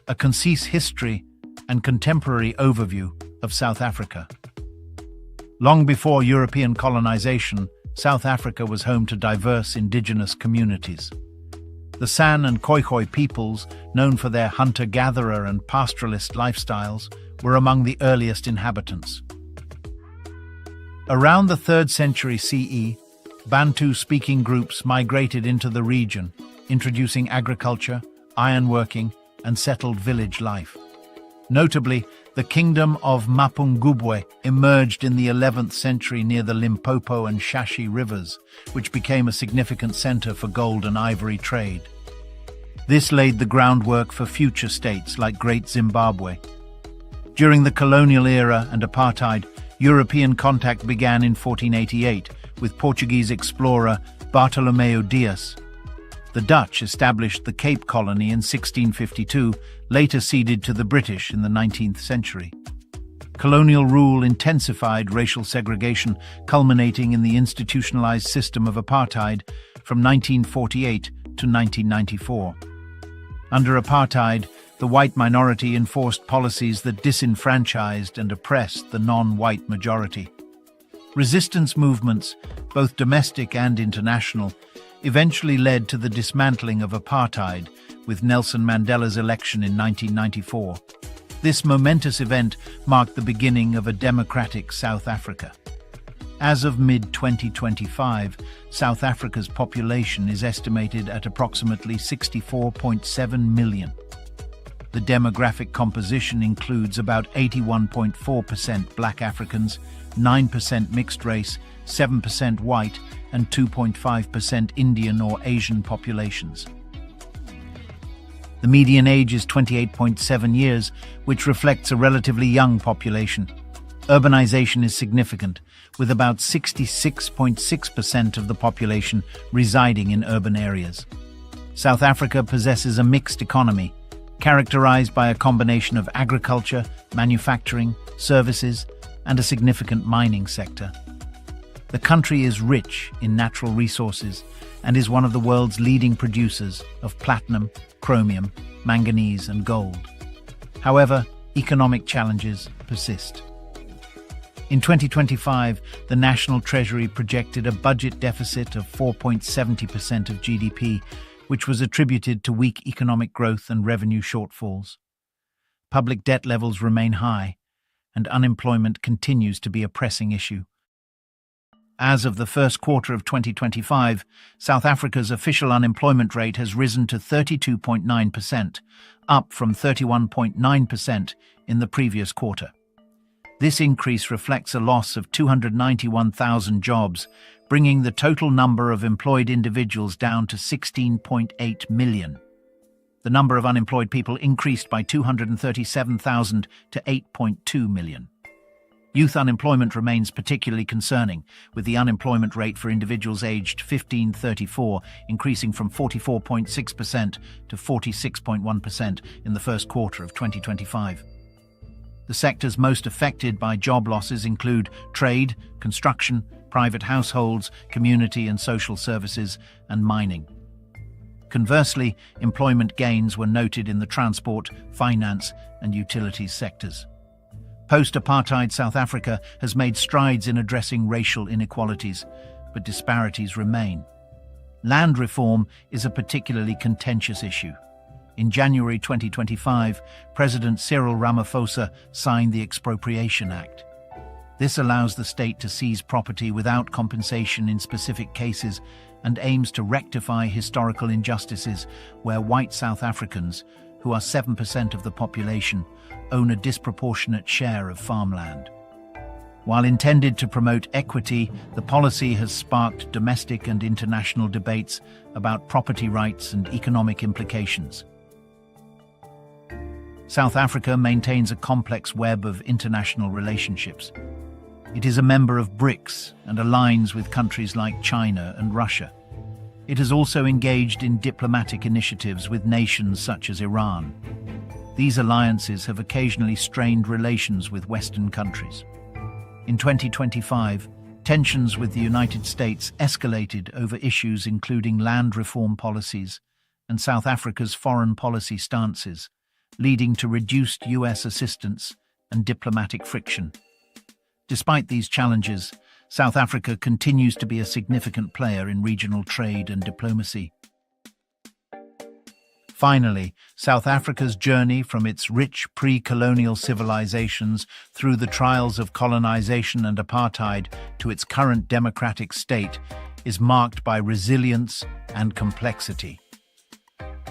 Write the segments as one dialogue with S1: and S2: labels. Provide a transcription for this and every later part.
S1: a concise history and contemporary overview of South Africa. Long before European colonization, South Africa was home to diverse indigenous communities. The San and Khoikhoi peoples, known for their hunter-gatherer and pastoralist lifestyles, were among the earliest inhabitants. Around the 3rd century CE, Bantu-speaking groups migrated into the region, introducing agriculture, ironworking, and settled village life. Notably, the Kingdom of Mapungubwe emerged in the 11th century near the Limpopo and Shashe rivers, which became a significant center for gold and ivory trade. This laid the groundwork for future states like Great Zimbabwe. During the Colonial Era and Apartheid, European contact began in 1488 with Portuguese explorer Bartolomeu Dias. The Dutch established the Cape Colony in 1652, later ceded to the British in the 19th century. Colonial rule intensified racial segregation, culminating in the institutionalized system of apartheid from 1948 to 1994. Under apartheid, the white minority enforced policies that disenfranchised and oppressed the non-white majority. Resistance movements, both domestic and international, eventually led to the dismantling of apartheid, with Nelson Mandela's election in 1994. This momentous event marked the beginning of a democratic South Africa. As of mid-2025, South Africa's population is estimated at approximately 64.7 million. The demographic composition includes about 81.4% Black Africans, 9% mixed race, 7% white, and 2.5% Indian or Asian populations. The median age is 28.7 years, which reflects a relatively young population. Urbanization is significant, with about 66.6% of the population residing in urban areas. South Africa possesses a mixed economy, characterized by a combination of agriculture, manufacturing, services, and a significant mining sector. The country is rich in natural resources and is one of the world's leading producers of platinum, chromium, manganese, and gold. However, economic challenges persist. In 2025, the National Treasury projected a budget deficit of 4.70% of GDP, which was attributed to weak economic growth and revenue shortfalls. Public debt levels remain high, and unemployment continues to be a pressing issue. As of the first quarter of 2025, South Africa's official unemployment rate has risen to 32.9%, up from 31.9% in the previous quarter. This increase reflects a loss of 291,000 jobs, bringing the total number of employed individuals down to 16.8 million. The number of unemployed people increased by 237,000 to 8.2 million. Youth unemployment remains particularly concerning, with the unemployment rate for individuals aged 15-34 increasing from 44.6% to 46.1% in the first quarter of 2025. The sectors most affected by job losses include trade, construction, private households, community and social services, and mining. Conversely, employment gains were noted in the transport, finance, and utilities sectors. Post-apartheid South Africa has made strides in addressing racial inequalities, but disparities remain. Land reform is a particularly contentious issue. In January 2025, President Cyril Ramaphosa signed the Expropriation Act. This allows the state to seize property without compensation in specific cases and aims to rectify historical injustices where white South Africans, who are 7% of the population, own a disproportionate share of farmland. While intended to promote equity, the policy has sparked domestic and international debates about property rights and economic implications. South Africa maintains a complex web of international relationships. It is a member of BRICS and aligns with countries like China and Russia. It has also engaged in diplomatic initiatives with nations such as Iran. These alliances have occasionally strained relations with Western countries. In 2025, tensions with the United States escalated over issues including land reform policies and South Africa's foreign policy stances, leading to reduced US assistance and diplomatic friction. Despite these challenges, South Africa continues to be a significant player in regional trade and diplomacy. Finally, South Africa's journey from its rich pre-colonial civilizations through the trials of colonization and apartheid to its current democratic state is marked by resilience and complexity.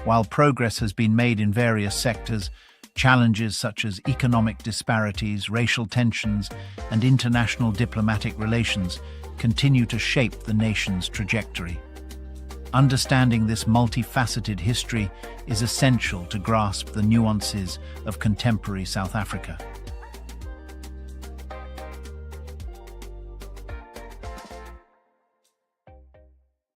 S1: While progress has been made in various sectors, challenges such as economic disparities, racial tensions, and international diplomatic relations continue to shape the nation's trajectory. Understanding this multifaceted history is essential to grasp the nuances of contemporary South Africa.